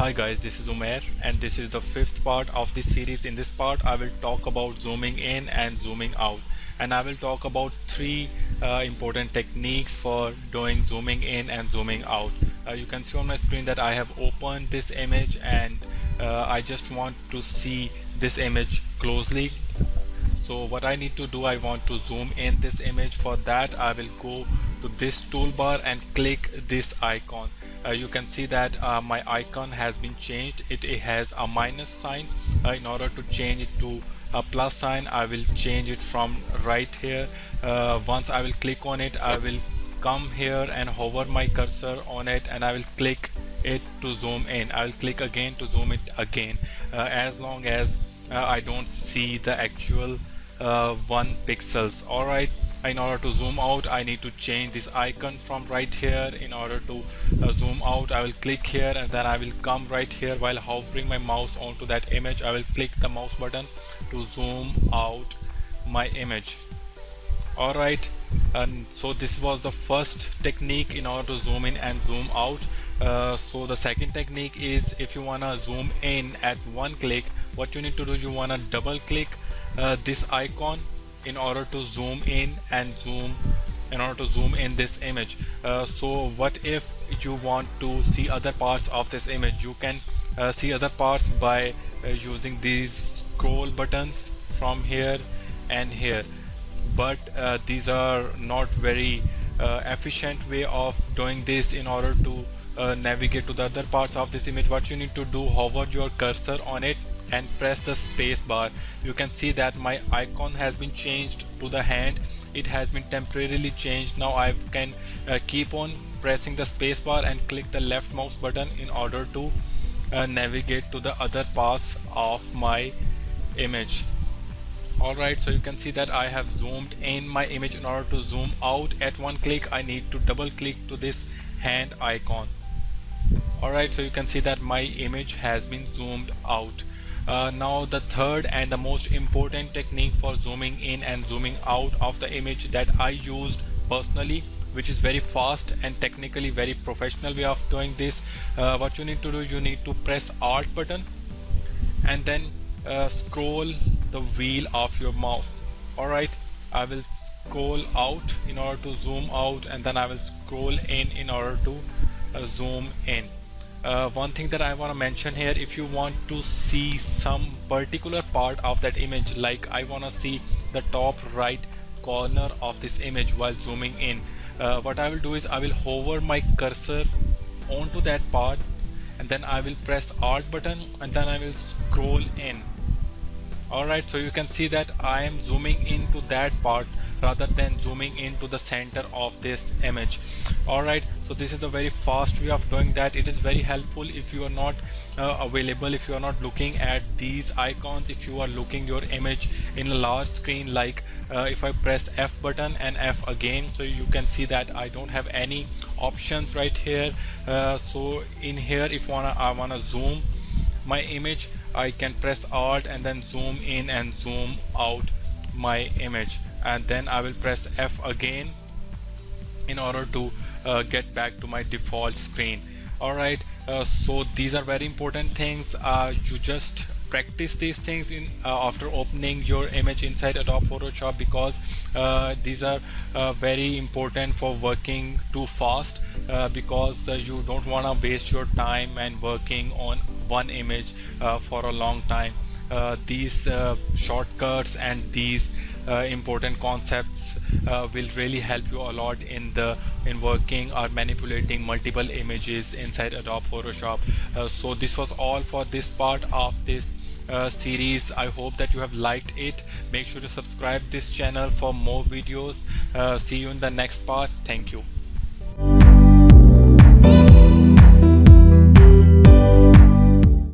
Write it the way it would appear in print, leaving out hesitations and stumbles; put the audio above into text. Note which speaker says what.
Speaker 1: Hi guys, this is Umair and this is the fifth part of this series. In this part I will talk about zooming in and zooming out, and I will talk about three important techniques for doing zooming in and zooming out. You can see on my screen that I have opened this image and I just want to see this image closely. So what I need to do, I want to zoom in this image. For that I will go to this toolbar and click this icon. You can see that my icon has been changed. It has a minus sign. In order to change it to a plus sign, I will change it from right here. Once I will click on it, I will come here and hover my cursor on it and I will click it to zoom in. I will click again to zoom it again, as long as I don't see the actual 1 pixels. Alright, in order to zoom out I need to change this icon from right here. In order to zoom out, I will click here and then I will come right here. While hovering my mouse onto that image, I will click the mouse button to zoom out my image. Alright, and so this was the first technique in order to zoom in and zoom out. So the second technique is, if you wanna zoom in at one click, what you need to do, you wanna double click this icon in order to zoom in and zoom in this image. So what if you want to see other parts of this image? You can see other parts by using these scroll buttons from here and here, but these are not very efficient way of doing this. In order to navigate to the other parts of this image, what you need to do, hover your cursor on it and press the space bar. You can see that my icon has been changed to the hand. It has been temporarily changed. Now I can keep on pressing the space bar and click the left mouse button in order to navigate to the other parts of my image. Alright, so you can see that I have zoomed in my image. In order to zoom out at one click, I need to double click to this hand icon. Alright, so you can see that my image has been zoomed out. Now the third and the most important technique for zooming in and zooming out of the image that I used personally, which is very fast and technically very professional way of doing this. What you need to do, you need to press Alt button and then scroll the wheel of your mouse. Alright, I will scroll out in order to zoom out, and then I will scroll in order to zoom in. One thing that I want to mention here, if you want to see some particular part of that image, like I want to see the top right corner of this image while zooming in, what I will do is I will hover my cursor onto that part and then I will press Alt button and then I will scroll in. Alright, so you can see that I am zooming into that part rather than zooming into the center of this image. Alright, so this is a very fast way of doing that. It is very helpful if you are not available, if you are not looking at these icons, if you are looking your image in a large screen, like if I press F button and F again, so you can see that I don't have any options right here. So in here, if I wanna zoom my image, I can press Alt and then zoom in and zoom out my image, and then I will press F again in order to get back to my default screen. Alright, so these are very important things. You just practice these things in after opening your image inside Adobe Photoshop, because these are very important for working too fast, because you don't want to waste your time and working on one image for a long time. These shortcuts and these important concepts will really help you a lot in working or manipulating multiple images inside Adobe Photoshop. So this was all for this part of this series. I hope that you have liked it. Make sure to subscribe this channel for more videos. See you in the next part. Thank you.